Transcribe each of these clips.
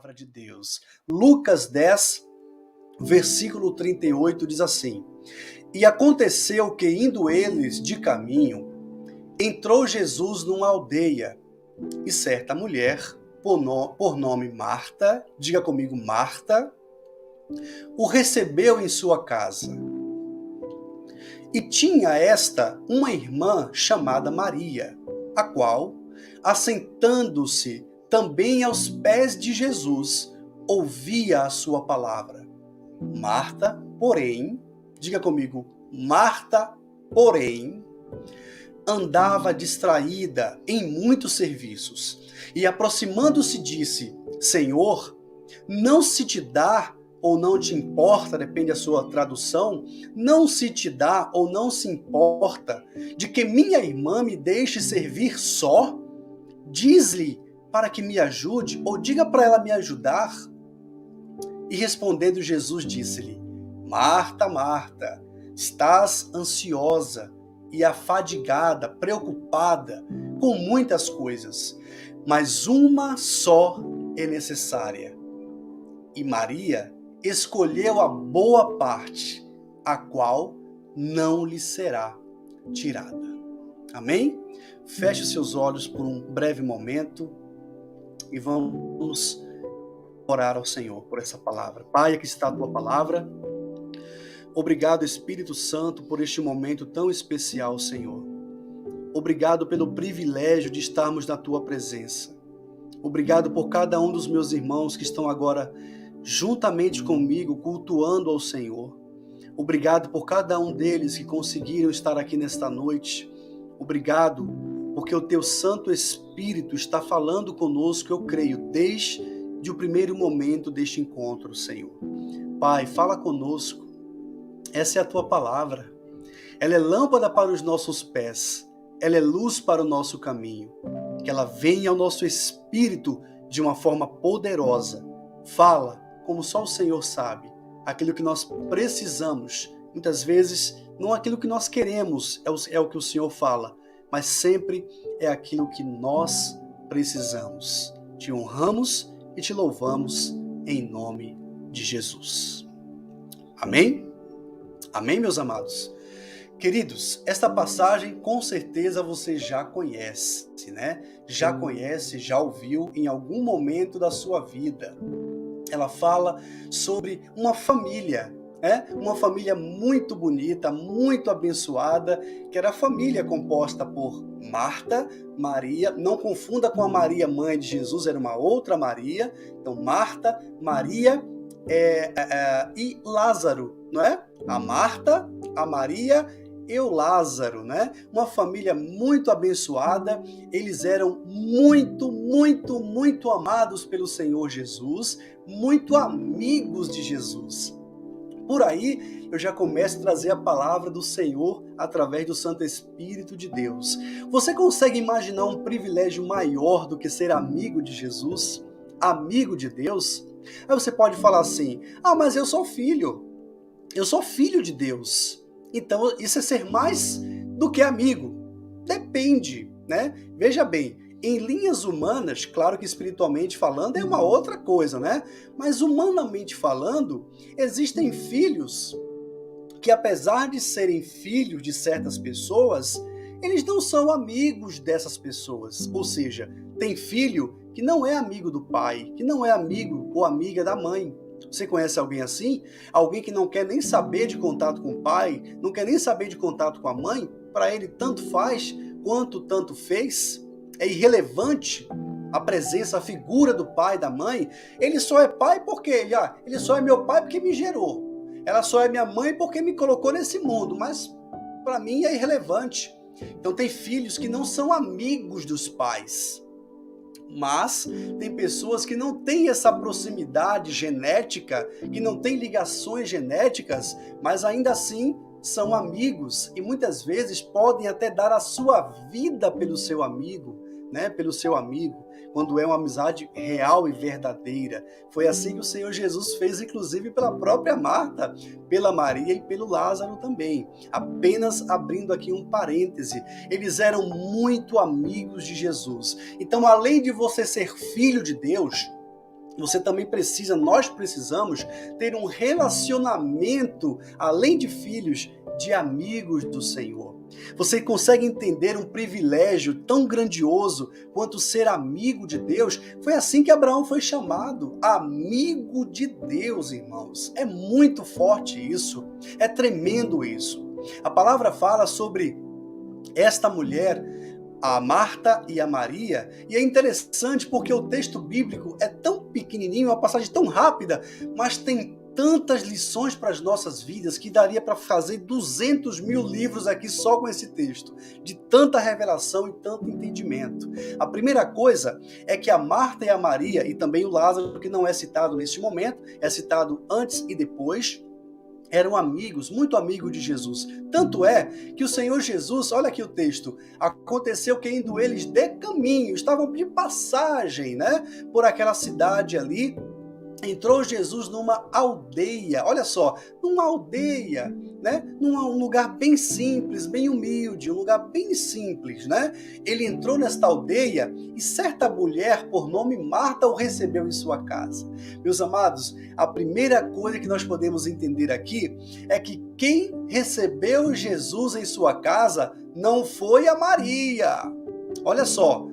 Palavra de Deus. Lucas 10, versículo 38 diz assim: E aconteceu que, indo eles de caminho, entrou Jesus numa aldeia, e certa mulher, por nome Marta, diga comigo Marta, o recebeu em sua casa. E tinha esta uma irmã chamada Maria, a qual, assentando-se também aos pés de Jesus, ouvia a sua palavra. Marta, porém, diga comigo, Marta, porém, andava distraída em muitos serviços, e aproximando-se disse: Senhor, não se te dá ou não te importa, depende da sua tradução, não se te dá ou não se importa de que minha irmã me deixe servir só? Diz-lhe para que me ajude, ou diga para ela me ajudar. E respondendo Jesus disse-lhe: Marta, Marta, estás ansiosa e afadigada, preocupada com muitas coisas, mas uma só é necessária. E Maria escolheu a boa parte, a qual não lhe será tirada. Amém? Feche seus olhos por um breve momento e vamos orar ao Senhor por essa palavra. Pai, aqui está a tua palavra. Obrigado, Espírito Santo, por este momento tão especial, Senhor. Obrigado pelo privilégio de estarmos na tua presença. Obrigado por cada um dos meus irmãos que estão agora juntamente comigo, cultuando ao Senhor. Obrigado por cada um deles que conseguiram estar aqui nesta noite. Obrigado porque o teu Santo Espírito está falando conosco, eu creio, desde o primeiro momento deste encontro, Senhor. Pai, fala conosco. Essa é a tua palavra. Ela é lâmpada para os nossos pés. Ela é luz para o nosso caminho. Que ela venha ao nosso espírito de uma forma poderosa. Fala, como só o Senhor sabe, aquilo que nós precisamos. Muitas vezes, não aquilo que nós queremos é o que o Senhor fala, mas sempre é aquilo que nós precisamos. Te honramos e te louvamos em nome de Jesus. Amém? Amém, meus amados? Queridos, esta passagem com certeza você já conhece, né? Já conhece, já ouviu em algum momento da sua vida. Ela fala sobre uma família, né? Uma família muito bonita, muito abençoada, que era a família composta por Marta, Maria, não confunda com a Maria, mãe de Jesus, era uma outra Maria. Então, Marta, Maria e Lázaro, não é? A Marta, a Maria e o Lázaro, né? Uma família muito abençoada. Eles eram muito, muito, muito amados pelo Senhor Jesus, muito amigos de Jesus. Por aí, eu já começo a trazer a palavra do Senhor através do Santo Espírito de Deus. Você consegue imaginar um privilégio maior do que ser amigo de Jesus? Amigo de Deus? Aí você pode falar assim: mas eu sou filho de Deus. Então, isso é ser mais do que amigo. Depende, né? Veja bem, em linhas humanas, claro que espiritualmente falando é uma outra coisa, né? Mas humanamente falando, existem filhos que, apesar de serem filhos de certas pessoas, eles não são amigos dessas pessoas. Ou seja, tem filho que não é amigo do pai, que não é amigo ou amiga da mãe. Você conhece alguém assim? Alguém que não quer nem saber de contato com o pai, não quer nem saber de contato com a mãe? Para ele tanto faz quanto tanto fez? É irrelevante a presença, a figura do pai e da mãe. Ele só é pai porque ele só é meu pai porque me gerou. Ela só é minha mãe porque me colocou nesse mundo, mas para mim é irrelevante. Então tem filhos que não são amigos dos pais. Mas tem pessoas que não têm essa proximidade genética, que não têm ligações genéticas, mas ainda assim são amigos e muitas vezes podem até dar a sua vida pelo seu amigo, né? Pelo seu amigo, quando é uma amizade real e verdadeira. Foi assim que o Senhor Jesus fez, inclusive pela própria Marta, pela Maria e pelo Lázaro também. Apenas abrindo aqui um parêntese, eles eram muito amigos de Jesus. Então, além de você ser filho de Deus, nós precisamos ter um relacionamento, além de filhos, de amigos do Senhor. Você consegue entender um privilégio tão grandioso quanto ser amigo de Deus? Foi assim que Abraão foi chamado, amigo de Deus, irmãos. É muito forte isso, é tremendo isso. A palavra fala sobre esta mulher, a Marta e a Maria, e é interessante porque o texto bíblico é tão pequenininho, uma passagem tão rápida, mas tem tantas lições para as nossas vidas que daria para fazer 200 mil livros aqui só com esse texto, de tanta revelação e tanto entendimento. A primeira coisa é que a Marta e a Maria, e também o Lázaro, que não é citado neste momento, é citado antes e depois, eram amigos, muito amigos de Jesus. Tanto é que o Senhor Jesus, olha aqui o texto, aconteceu que indo eles de caminho, estavam de passagem, né, por aquela cidade ali, entrou Jesus numa aldeia, olha só, numa aldeia, né? Num lugar bem simples, bem humilde, um lugar bem simples, né? Ele entrou nesta aldeia e certa mulher, por nome Marta, o recebeu em sua casa. Meus amados, a primeira coisa que nós podemos entender aqui é que quem recebeu Jesus em sua casa não foi a Maria. Olha só,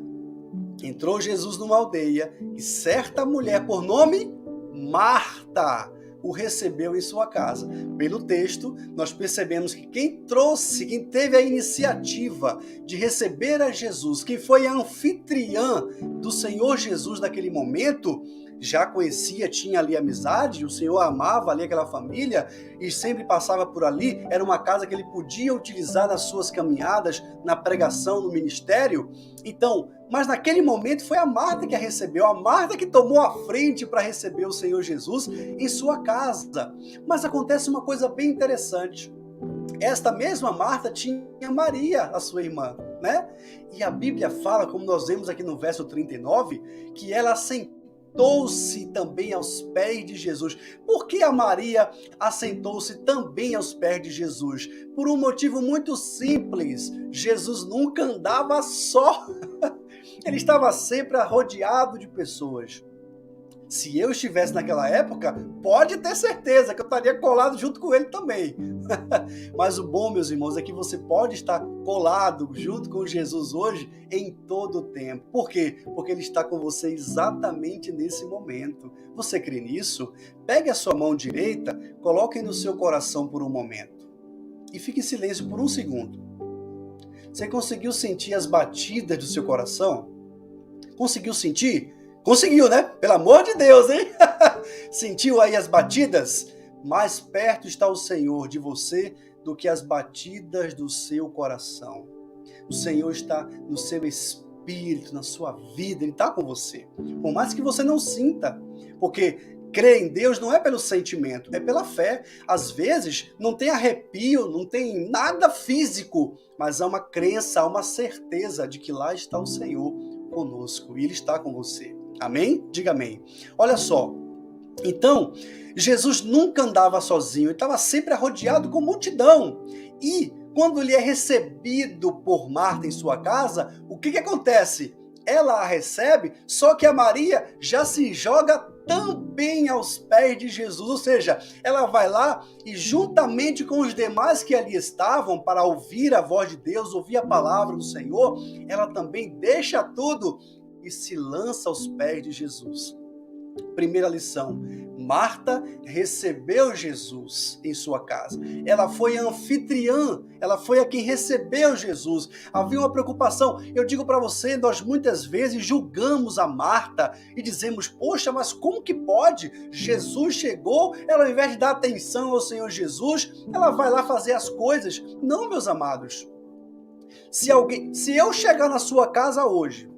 entrou Jesus numa aldeia e certa mulher, por nome Marta, o recebeu em sua casa. Pelo texto, nós percebemos que quem teve a iniciativa de receber a Jesus, quem foi a anfitriã do Senhor Jesus naquele momento, já conhecia, tinha ali amizade, o Senhor amava ali aquela família e sempre passava por ali, era uma casa que ele podia utilizar nas suas caminhadas, na pregação, no ministério. Então, mas naquele momento foi a Marta que a recebeu, a Marta que tomou a frente para receber o Senhor Jesus em sua casa. Mas acontece uma coisa bem interessante. Esta mesma Marta tinha Maria, a sua irmã, né? E a Bíblia fala, como nós vemos aqui no verso 39, que ela assentou-se também aos pés de Jesus. Por que a Maria assentou-se também aos pés de Jesus? Por um motivo muito simples. Jesus nunca andava só. Ele estava sempre rodeado de pessoas. Se eu estivesse naquela época, pode ter certeza que eu estaria colado junto com ele também. Mas o bom, meus irmãos, é que você pode estar colado junto com Jesus hoje em todo o tempo. Por quê? Porque ele está com você exatamente nesse momento. Você crê nisso? Pegue a sua mão direita, coloque no seu coração por um momento e fique em silêncio por um segundo. Você conseguiu sentir as batidas do seu coração? Conseguiu sentir? Conseguiu, né? Pelo amor de Deus, hein? Sentiu aí as batidas? Mais perto está o Senhor de você do que as batidas do seu coração. O Senhor está no seu espírito, na sua vida, Ele está com você. Por mais que você não sinta, porque crer em Deus não é pelo sentimento, é pela fé. Às vezes não tem arrepio, não tem nada físico, mas há uma crença, há uma certeza de que lá está o Senhor conosco e Ele está com você. Amém? Diga amém. Olha só, então, Jesus nunca andava sozinho, ele estava sempre rodeado com multidão. E quando ele é recebido por Marta em sua casa, o que acontece? Ela a recebe, só que a Maria já se joga também aos pés de Jesus, ou seja, ela vai lá e juntamente com os demais que ali estavam para ouvir a voz de Deus, ouvir a palavra do Senhor, ela também deixa tudo e se lança aos pés de Jesus. Primeira lição, Marta recebeu Jesus em sua casa. Ela foi a anfitriã, ela foi a quem recebeu Jesus. Havia uma preocupação. Eu digo para você, nós muitas vezes julgamos a Marta e dizemos, poxa, mas como que pode? Jesus chegou, ela ao invés de dar atenção ao Senhor Jesus, ela vai lá fazer as coisas. Não, meus amados. Se eu chegar na sua casa hoje,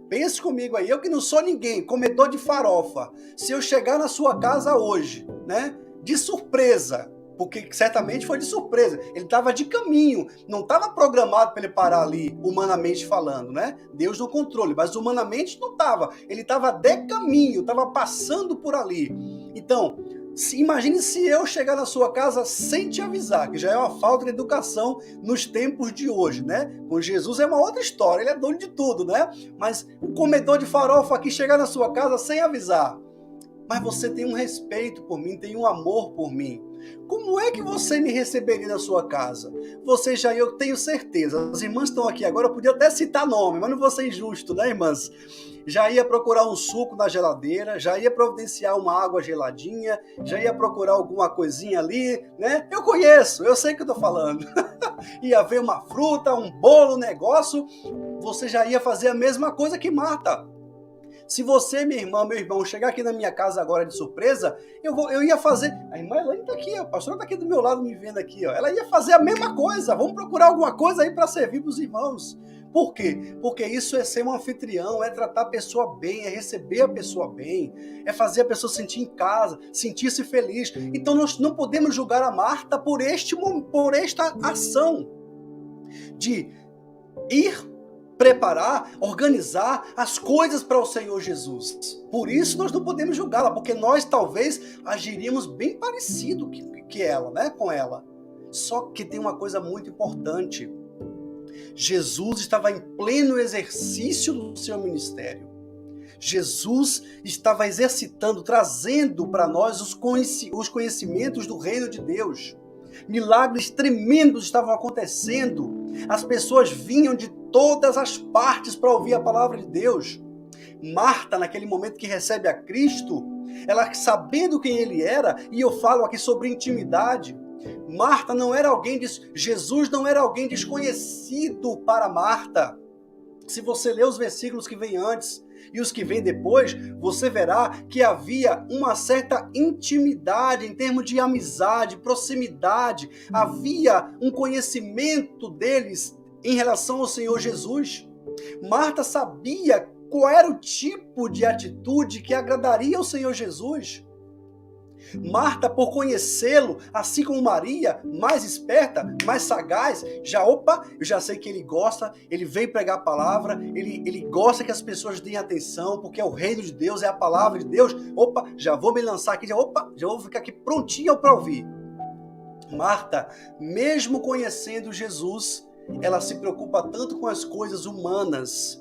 pense comigo aí, eu que não sou ninguém, comedor de farofa. Se eu chegar na sua casa hoje, né, de surpresa, porque certamente foi de surpresa, ele estava de caminho, não estava programado para ele parar ali, humanamente falando, né? Deus no controle, mas humanamente não estava. Ele estava de caminho, estava passando por ali. Então, imagine se eu chegar na sua casa sem te avisar, que já é uma falta de educação nos tempos de hoje, né? Com Jesus é uma outra história, ele é dono de tudo, né? Mas o comedor de farofa aqui chegar na sua casa sem avisar. mas você tem um respeito por mim, tem um amor por mim. Como é que você me receberia na sua casa? Você já, eu tenho certeza, as irmãs estão aqui agora, eu podia até citar nome, mas não vou ser injusto, né, irmãs? Já ia procurar um suco na geladeira, já ia providenciar uma água geladinha, já ia procurar alguma coisinha ali, né? Eu conheço, eu sei o que eu tô falando. Ia ver uma fruta, um bolo, um negócio, você já ia fazer a mesma coisa que Marta. Se você, minha irmã, meu irmão, chegar aqui na minha casa agora de surpresa, eu ia fazer... A irmã Elaine tá aqui, ó, a pastora tá aqui do meu lado me vendo aqui, ó. Ela ia fazer a mesma coisa. Vamos procurar alguma coisa aí para servir pros irmãos. Por quê? Porque isso é ser um anfitrião, é tratar a pessoa bem, é receber a pessoa bem, é fazer a pessoa sentir em casa, sentir-se feliz. Então nós não podemos julgar a Marta por esta ação de ir preparar, organizar as coisas para o Senhor Jesus. Por isso nós não podemos julgá-la, porque nós talvez agiríamos bem parecido que ela, né, com ela. Só que tem uma coisa muito importante. Jesus estava em pleno exercício do seu ministério. Jesus estava exercitando, trazendo para nós os conhecimentos do reino de Deus. Milagres tremendos estavam acontecendo. As pessoas vinham de todas as partes para ouvir a palavra de Deus. Marta, naquele momento que recebe a Cristo, ela sabendo quem ele era, e eu falo aqui sobre intimidade, Marta não era alguém, Jesus não era alguém desconhecido para Marta. Se você ler os versículos que vêm antes e os que vêm depois, você verá que havia uma certa intimidade em termos de amizade, proximidade, havia um conhecimento deles em relação ao Senhor Jesus. Marta sabia qual era o tipo de atitude que agradaria ao Senhor Jesus. Marta, por conhecê-lo, assim como Maria, mais esperta, mais sagaz, eu já sei que ele gosta, ele veio pregar a palavra, ele gosta que as pessoas deem atenção, porque é o reino de Deus, é a palavra de Deus. Já vou me lançar aqui, já vou ficar aqui prontinho para ouvir. Marta, mesmo conhecendo Jesus, ela se preocupa tanto com as coisas humanas.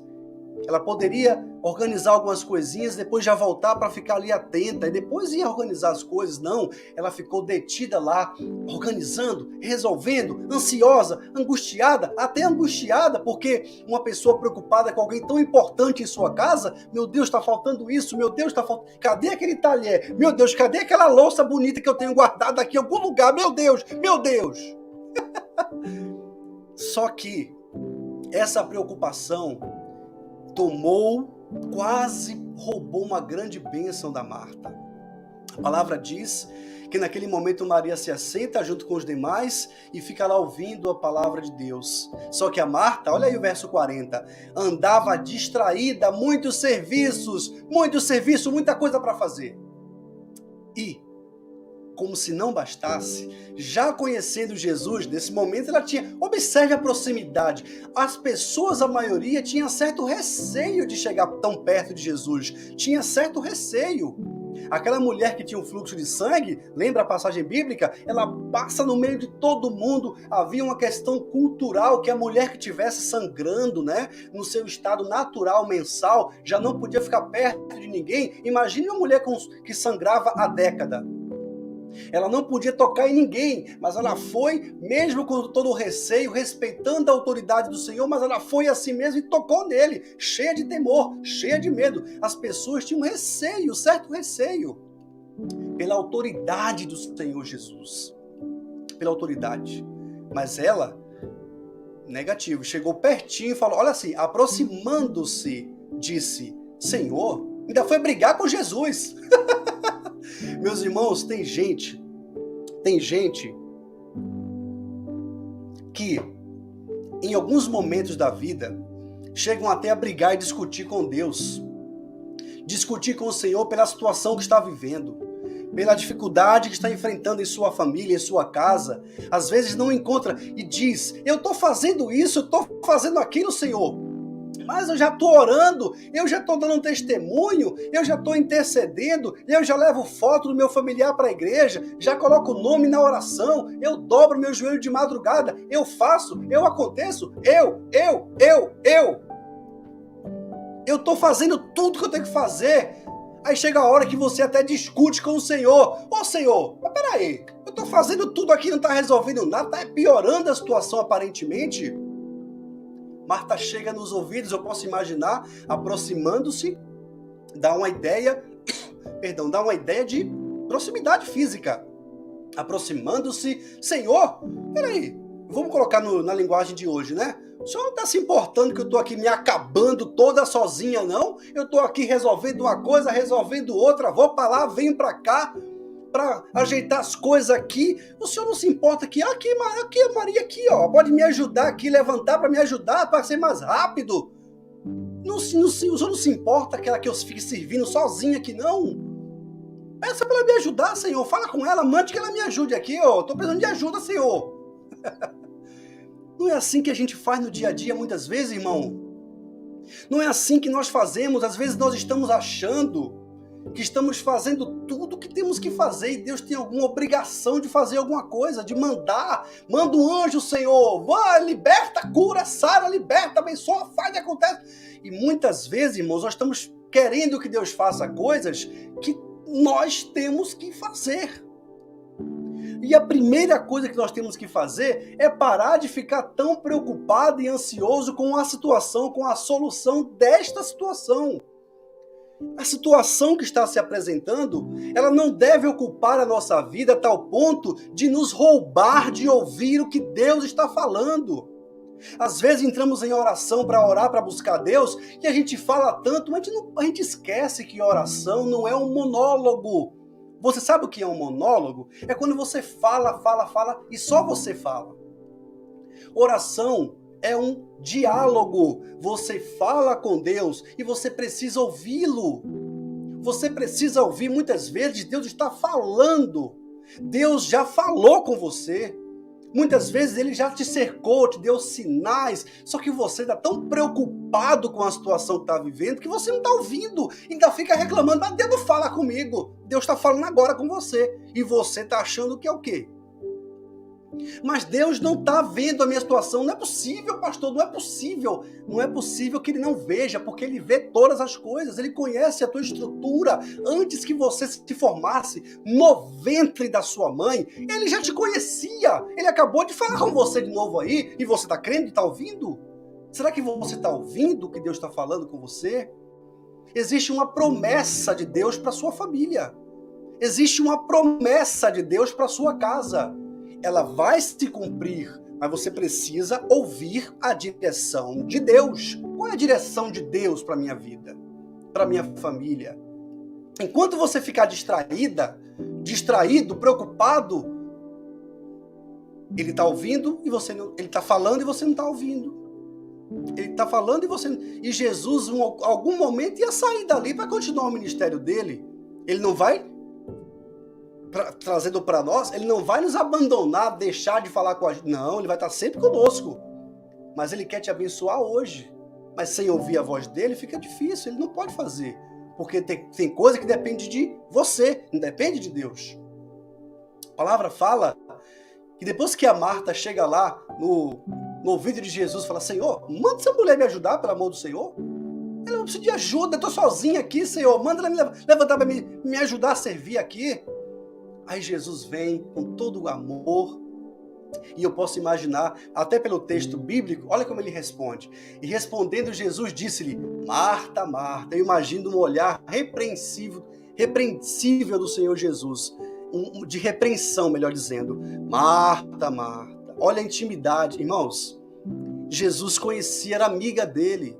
Ela poderia organizar algumas coisinhas, depois já voltar para ficar ali atenta, e depois ia organizar as coisas. Não, ela ficou detida lá, organizando, resolvendo, ansiosa, angustiada, até angustiada, porque uma pessoa preocupada com alguém tão importante em sua casa, meu Deus, está faltando isso, meu Deus, está faltando... Cadê aquele talher? Meu Deus, cadê aquela louça bonita que eu tenho guardada aqui em algum lugar? Meu Deus, meu Deus! Só que essa preocupação quase roubou uma grande bênção da Marta. A palavra diz que naquele momento Maria se assenta junto com os demais e fica lá ouvindo a palavra de Deus. Só que a Marta, olha aí o verso 40, andava distraída, muita coisa para fazer. E, como se não bastasse, já conhecendo Jesus, nesse momento ela tinha... Observe a proximidade. As pessoas, a maioria, tinha certo receio de chegar tão perto de Jesus. Tinha certo receio. Aquela mulher que tinha um fluxo de sangue, lembra a passagem bíblica? Ela passa no meio de todo mundo. Havia uma questão cultural que a mulher que estivesse sangrando, né, no seu estado natural mensal, já não podia ficar perto de ninguém. Imagine uma mulher que sangrava há década. Ela não podia tocar em ninguém, mas ela foi, mesmo com todo o receio, respeitando a autoridade do Senhor, mas ela foi assim mesmo e tocou nele, cheia de temor, cheia de medo. As pessoas tinham receio, certo receio, pela autoridade do Senhor Jesus, pela autoridade. Mas ela, negativo, chegou pertinho e falou, olha assim, aproximando-se, disse, Senhor, ainda foi brigar com Jesus. Meus irmãos, tem gente que em alguns momentos da vida chegam até a brigar e discutir com Deus, discutir com o Senhor pela situação que está vivendo, pela dificuldade que está enfrentando em sua família, em sua casa. Às vezes não encontra e diz, eu estou fazendo isso, eu estou fazendo aquilo, Senhor. Mas eu já estou orando, eu já estou dando um testemunho, eu já estou intercedendo, eu já levo foto do meu familiar para a igreja, já coloco o nome na oração, eu dobro meu joelho de madrugada, eu faço, eu aconteço, eu estou fazendo tudo que eu tenho que fazer. Aí chega a hora que você até discute com o Senhor. Ô Senhor, mas peraí, eu estou fazendo tudo aqui, não está resolvendo nada, está piorando a situação aparentemente. Marta chega nos ouvidos, eu posso imaginar, aproximando-se, dá uma ideia de proximidade física. Aproximando-se, Senhor, peraí, vamos colocar na linguagem de hoje, né? O senhor não está se importando que eu estou aqui me acabando toda sozinha, não? Eu estou aqui resolvendo uma coisa, resolvendo outra, vou para lá, venho para cá, para ajeitar as coisas aqui. O senhor não se importa que aqui a Maria aqui, ó, pode me ajudar aqui, levantar para me ajudar, para ser mais rápido. O senhor não se importa que eu fique servindo sozinha aqui, não? Peça para ela me ajudar, Senhor. Fala com ela, mande que ela me ajude aqui, ó. Estou precisando de ajuda, Senhor. Não é assim que a gente faz no dia a dia muitas vezes, irmão? Não é assim que nós fazemos. Às vezes nós estamos achando que estamos fazendo tudo o que temos que fazer e Deus tem alguma obrigação de fazer alguma coisa, de mandar. Manda um anjo, Senhor. Vai, liberta, cura, sara, liberta, abençoa, faz e acontece. E muitas vezes, irmãos, nós estamos querendo que Deus faça coisas que nós temos que fazer. E a primeira coisa que nós temos que fazer é parar de ficar tão preocupado e ansioso com a situação, com a solução desta situação. A situação que está se apresentando, ela não deve ocupar a nossa vida a tal ponto de nos roubar de ouvir o que Deus está falando. Às vezes entramos em oração para orar, para buscar Deus, e a gente fala tanto, mas a gente esquece que oração não é um monólogo. Você sabe o que é um monólogo? É quando você fala e só você fala. Oração é um diálogo. Você fala com Deus e você precisa ouvi-lo. Você precisa ouvir. Muitas vezes Deus está falando. Deus já falou com você. Muitas vezes Ele já te cercou, te deu sinais, só que você está tão preocupado com a situação que está vivendo que você não está ouvindo, ainda fica reclamando, mas Deus não fala comigo, Deus está falando agora com você, e você está achando que é o quê? Mas Deus não está vendo a minha situação, não é possível, pastor, não é possível que Ele não veja, porque Ele vê todas as coisas, Ele conhece a tua estrutura, antes que você se formasse no ventre da sua mãe, Ele já te conhecia, Ele acabou de falar com você de novo aí, e você está crendo e está ouvindo? Será que você está ouvindo o que Deus está falando com você? Existe uma promessa de Deus para sua família, existe uma promessa de Deus para sua casa. Ela vai se cumprir, mas você precisa ouvir a direção de Deus. Qual é a direção de Deus para a minha vida, para a minha família? Enquanto você ficar distraído, preocupado, Ele está ouvindo e você não, Ele está falando e você não está ouvindo. Ele está falando e você não. E Jesus, em algum momento, ia sair dali para continuar o ministério dele. Ele não vai trazendo para nós, Ele não vai nos abandonar, deixar de falar com a gente. Não, Ele vai estar sempre conosco. Mas Ele quer te abençoar hoje. Mas sem ouvir a voz dele fica difícil, Ele não pode fazer. Porque tem coisa que depende de você, não depende de Deus. A palavra fala que depois que a Marta chega lá no ouvido de Jesus, fala: Senhor, manda essa mulher me ajudar, pelo amor do Senhor. Ela não precisa de ajuda, eu estou sozinha aqui, Senhor. Manda ela me levantar para me ajudar a servir aqui. Aí Jesus vem com todo o amor, e eu posso imaginar, até pelo texto bíblico, olha como ele responde. E respondendo, Jesus disse-lhe: Marta, Marta. Eu imagino um olhar repreensível do Senhor Jesus, de repreensão, melhor dizendo. Marta, Marta. Olha a intimidade, irmãos. Jesus conhecia, era amiga dele,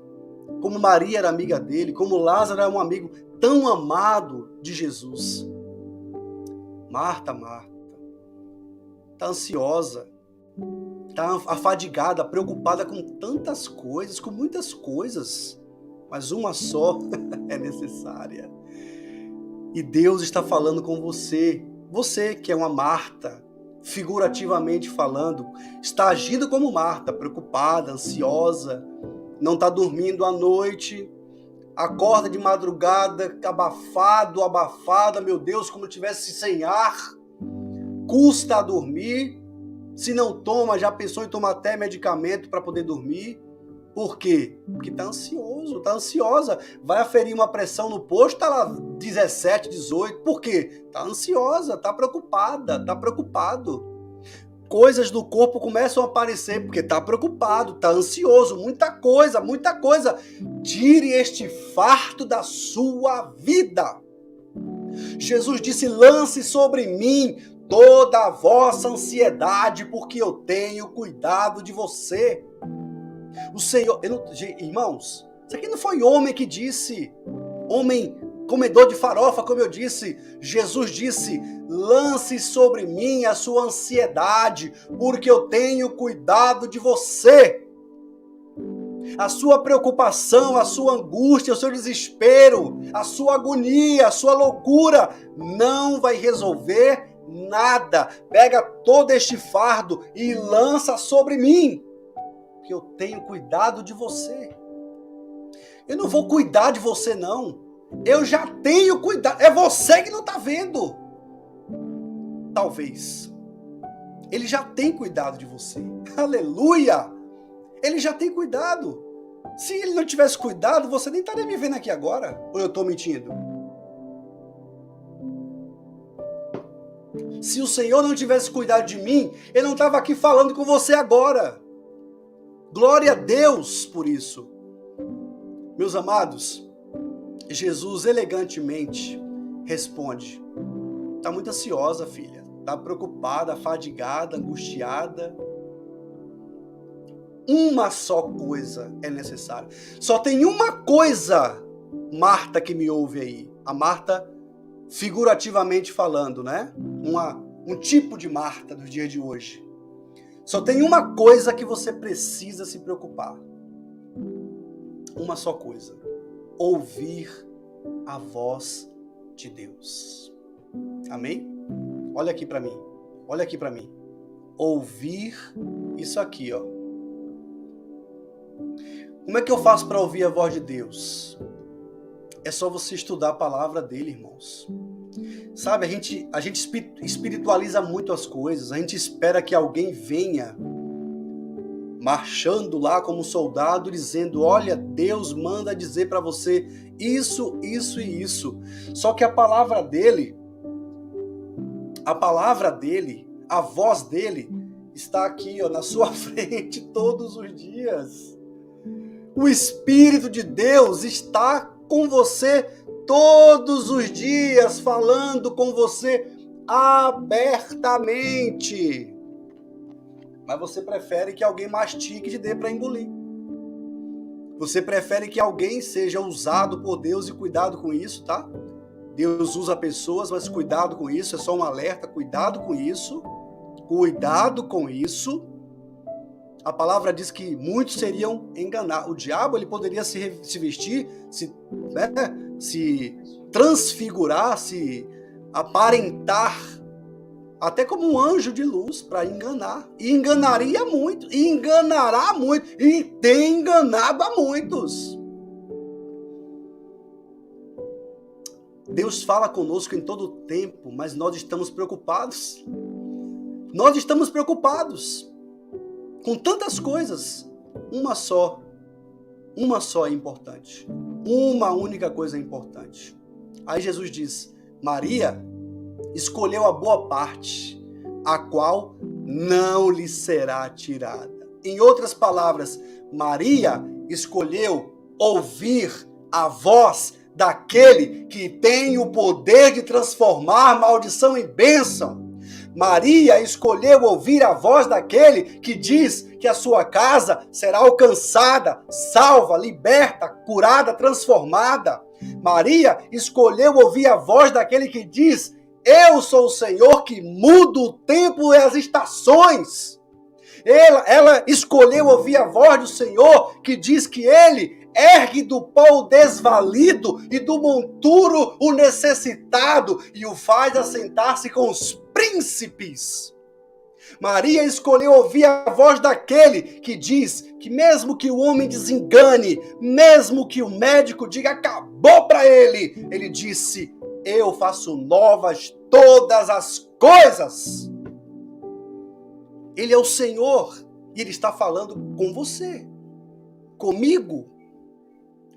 como Maria era amiga dele, como Lázaro era um amigo tão amado de Jesus. Marta, Marta, está ansiosa, está afadigada, preocupada com tantas coisas, com muitas coisas, mas uma só é necessária. E Deus está falando com você, você que é uma Marta, figurativamente falando, está agindo como Marta, preocupada, ansiosa, não está dormindo à noite, acorda de madrugada, abafada, meu Deus, como tivesse sem ar, custa a dormir, se não toma, já pensou em tomar até medicamento para poder dormir, Por quê? Porque está ansioso, está ansiosa. Vai aferir uma pressão no posto, está lá 17, 18. Por quê? Está ansiosa, está preocupada, está preocupado. Coisas do corpo começam a aparecer porque está preocupado, está ansioso. Muita coisa, muita coisa. Tire este fardo da sua vida. Jesus disse, lance sobre mim toda a vossa ansiedade, porque eu tenho cuidado de você. O Senhor, irmãos, isso aqui não foi homem que disse, homem comedor de farofa, como eu disse. Jesus disse, lance sobre mim a sua ansiedade, porque eu tenho cuidado de você. A sua preocupação, a sua angústia, o seu desespero, a sua agonia, a sua loucura não vai resolver nada. Pega todo este fardo e lança sobre mim, porque eu tenho cuidado de você. Eu não vou cuidar de você, não. Eu já tenho cuidado. É você que não está vendo. Talvez. Ele já tem cuidado de você. Aleluia! Ele já tem cuidado. Se ele não tivesse cuidado, você nem estaria me vendo aqui agora. Ou eu estou mentindo? Se o Senhor não tivesse cuidado de mim, eu não estava aqui falando com você agora. Glória a Deus por isso. Meus amados, Jesus elegantemente responde. Está muito ansiosa, filha. Está preocupada, fadigada, angustiada. Uma só coisa é necessária. Só tem uma coisa, Marta, que me ouve aí. A Marta, figurativamente falando, né? Um tipo de Marta dos dias de hoje. Só tem uma coisa que você precisa se preocupar. Uma só coisa. Ouvir a voz de Deus. Amém? Olha aqui para mim. Olha aqui para mim. Ouvir isso aqui, ó. Como é que eu faço para ouvir a voz de Deus? É só você estudar a palavra dele, irmãos. Sabe, a gente espiritualiza muito as coisas. A gente espera que alguém venha marchando lá como um soldado, dizendo, olha, Deus manda dizer para você isso, isso e isso. Só que a palavra dele, a voz dele, está aqui, ó, na sua frente todos os dias. O Espírito de Deus está com você todos os dias, falando com você abertamente. Mas você prefere que alguém mastique e te dê para engolir. Você prefere que alguém seja usado por Deus e cuidado com isso, tá? Deus usa pessoas, mas cuidado com isso, é só um alerta, cuidado com isso. Cuidado com isso. A palavra diz que muitos seriam enganados. O diabo, ele poderia se vestir, se transfigurar, se aparentar, até como um anjo de luz, para enganar. E enganaria muito, e enganará muito, e tem enganado a muitos. Deus fala conosco em todo o tempo, mas nós estamos preocupados. Nós estamos preocupados com tantas coisas. Uma só é importante. Uma única coisa é importante. Aí Jesus diz, Maria escolheu a boa parte, a qual não lhe será tirada. Em outras palavras, Maria escolheu ouvir a voz daquele que tem o poder de transformar maldição em bênção. Maria escolheu ouvir a voz daquele que diz que a sua casa será alcançada, salva, liberta, curada, transformada. Maria escolheu ouvir a voz daquele que diz, eu sou o Senhor que muda o tempo e as estações. Ela escolheu ouvir a voz do Senhor que diz que ele ergue do pó o desvalido e do monturo o necessitado e o faz assentar-se com os príncipes. Maria escolheu ouvir a voz daquele que diz que mesmo que o homem desengane, mesmo que o médico diga acabou para ele, ele disse, eu faço novas todas as coisas. Ele é o Senhor e ele está falando com você. comigo,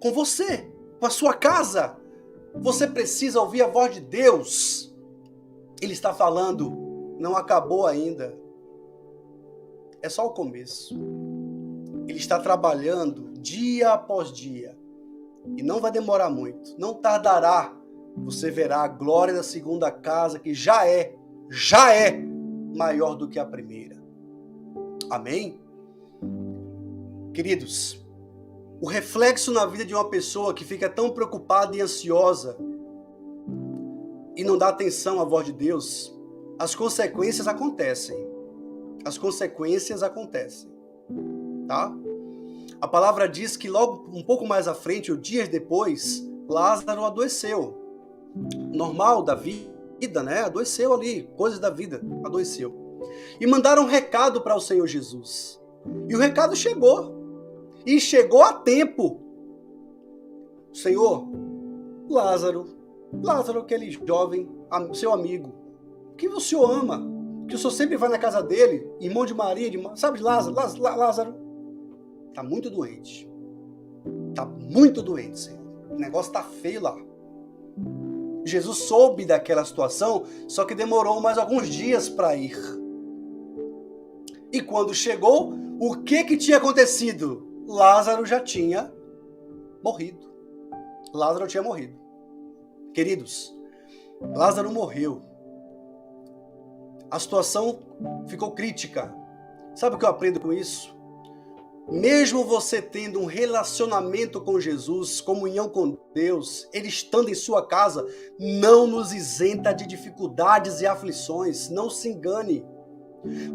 com você, com a sua casa. Você precisa ouvir a voz de Deus. Ele está falando, não acabou ainda. É só o começo. Ele está trabalhando dia após dia. E não vai demorar muito. Não tardará. Você verá a glória da segunda casa, que já é maior do que a primeira. Amém? Queridos, o reflexo na vida de uma pessoa que fica tão preocupada e ansiosa e não dá atenção à voz de Deus, as consequências acontecem. As consequências acontecem. Tá? A palavra diz que logo um pouco mais à frente, ou dias depois, Lázaro adoeceu. Normal da vida, né? Adoeceu ali, coisas da vida, adoeceu. E mandaram um recado para o Senhor Jesus. E o recado chegou. E chegou a tempo. Senhor, Lázaro, aquele jovem, seu amigo, que o Senhor ama, que o Senhor sempre vai na casa dele, irmão de Maria, sabe de Lázaro? Está muito doente. Está muito doente, Senhor. O negócio está feio lá. Jesus soube daquela situação, só que demorou mais alguns dias para ir. E quando chegou, o que tinha acontecido? Lázaro já tinha morrido. Lázaro tinha morrido. Queridos, Lázaro morreu. A situação ficou crítica. Sabe o que eu aprendo com isso? Mesmo você tendo um relacionamento com Jesus, comunhão com Deus, Ele estando em sua casa, não nos isenta de dificuldades e aflições. Não se engane.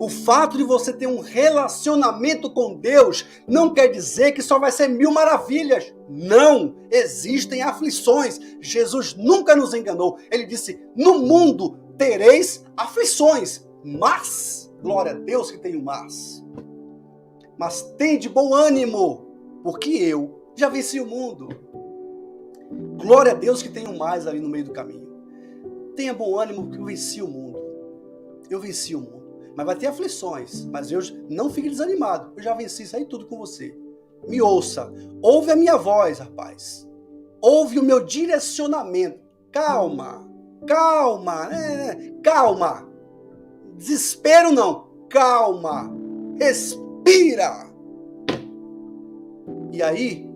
O fato de você ter um relacionamento com Deus não quer dizer que só vai ser mil maravilhas. Não! Existem aflições. Jesus nunca nos enganou. Ele disse, no mundo tereis aflições. Mas, glória a Deus que tem o mas tem de bom ânimo, porque eu já venci o mundo. Glória a Deus que tem o mais ali no meio do caminho. Tenha bom ânimo, porque eu venci o mundo. Eu venci o mundo. Mas vai ter aflições, mas eu não fique desanimado. Eu já venci isso aí tudo com você. Me ouça. Ouve a minha voz, rapaz. Ouve o meu direcionamento. Calma. Calma. Desespero não. Calma. Respira. E aí,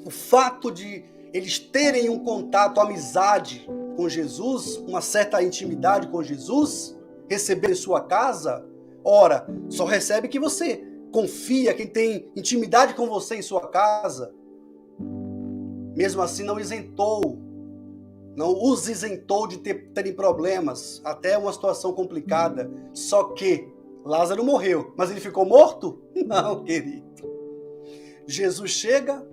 o fato de eles terem um contato, amizade com Jesus, uma certa intimidade com Jesus, receber em sua casa, ora, só recebe quem você confia, quem tem intimidade com você em sua casa. Mesmo assim, não os isentou de terem problemas, até uma situação complicada. Só que Lázaro morreu, mas ele ficou morto? Não, querido. Jesus chega,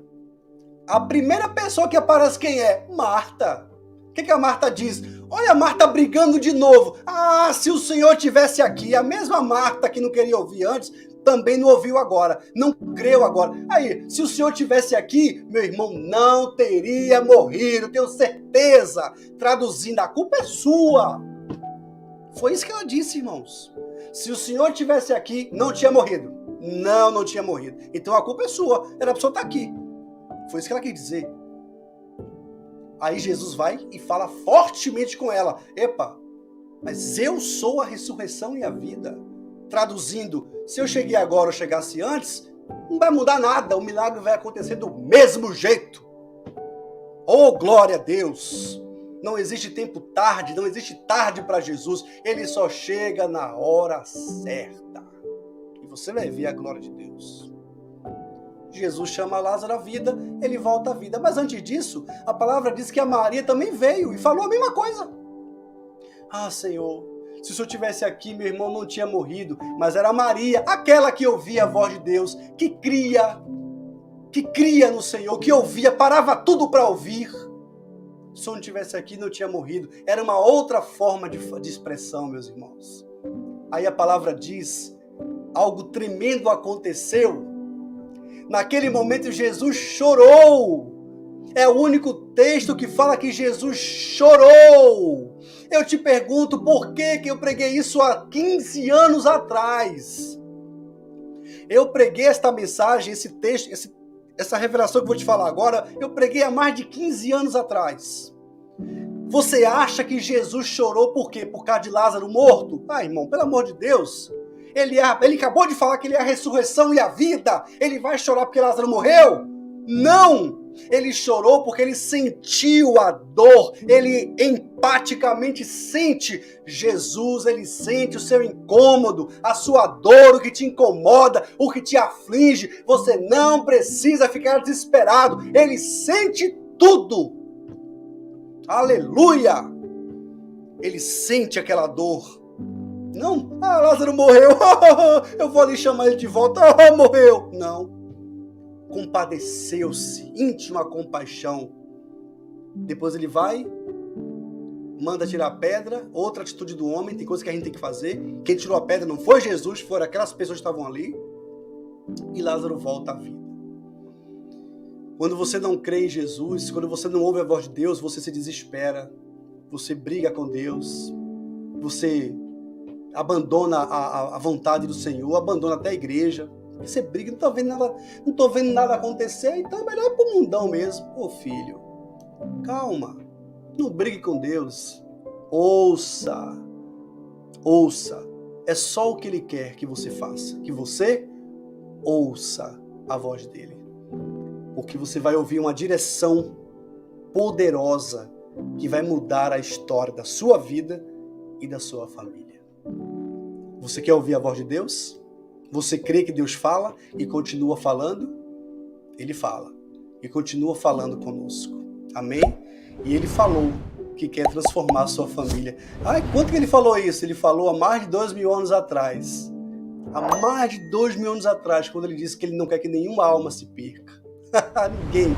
a primeira pessoa que aparece quem é? Marta. O que a Marta diz? Olha a Marta brigando de novo. Ah, se o Senhor tivesse aqui, a mesma Marta que não queria ouvir antes, também não ouviu agora, não creu agora. Aí, se o Senhor tivesse aqui, meu irmão não teria morrido, tenho certeza. Traduzindo, a culpa é sua. Foi isso que ela disse, irmãos. Se o Senhor tivesse aqui, não tinha morrido. Não tinha morrido. Então a culpa é sua, era pra pessoa estar aqui. Foi isso que ela quis dizer. Aí Jesus vai e fala fortemente com ela. Epa, mas eu sou a ressurreição e a vida. Traduzindo, se eu cheguei agora ou chegasse antes, não vai mudar nada. O milagre vai acontecer do mesmo jeito. Oh, glória a Deus. Não existe tempo tarde, não existe tarde para Jesus. Ele só chega na hora certa. E você vai ver a glória de Deus. Jesus chama Lázaro à vida, ele volta à vida. Mas antes disso, a palavra diz que a Maria também veio e falou a mesma coisa. Ah, Senhor, se o Senhor estivesse aqui, meu irmão não tinha morrido. Mas era Maria, aquela que ouvia a voz de Deus, que cria no Senhor, que ouvia, parava tudo para ouvir. Se o Senhor não estivesse aqui, não tinha morrido. Era uma outra forma de expressão, meus irmãos. Aí a palavra diz, algo tremendo aconteceu. Naquele momento Jesus chorou. É o único texto que fala que Jesus chorou. Eu te pergunto por que eu preguei isso há 15 anos atrás. Eu preguei esta mensagem, esse texto, essa revelação que eu vou te falar agora, eu preguei há mais de 15 anos atrás. Você acha que Jesus chorou por quê? Por causa de Lázaro morto? Ah, irmão, pelo amor de Deus. Ele acabou de falar que ele é a ressurreição e a vida. Ele vai chorar porque Lázaro morreu? Não! Ele chorou porque ele sentiu a dor. Ele empaticamente sente Jesus. Ele sente o seu incômodo, a sua dor, o que te incomoda, o que te aflige. Você não precisa ficar desesperado. Ele sente tudo. Aleluia! Ele sente aquela dor. Não, Lázaro morreu, eu vou ali chamar ele de volta, morreu. Não, compadeceu-se, íntima compaixão. Depois ele vai, manda tirar a pedra, outra atitude do homem, tem coisa que a gente tem que fazer. Quem tirou a pedra não foi Jesus, foram aquelas pessoas que estavam ali. E Lázaro volta à vida. Quando você não crê em Jesus, quando você não ouve a voz de Deus, você se desespera, você briga com Deus, você abandona a vontade do Senhor, abandona até a igreja. Você briga, não estou vendo nada acontecer, então é melhor ir para o mundão mesmo. Ô filho, calma, não brigue com Deus. Ouça, é só o que Ele quer que você faça, que você ouça a voz dEle. Porque você vai ouvir uma direção poderosa que vai mudar a história da sua vida e da sua família. Você quer ouvir a voz de Deus? Você crê que Deus fala e continua falando? Ele fala e continua falando conosco. Amém? E Ele falou que quer transformar a sua família. Quanto que Ele falou isso? Ele falou há mais de 2.000 anos atrás. Há mais de 2.000 anos atrás, quando Ele disse que Ele não quer que nenhuma alma se perca. Ninguém.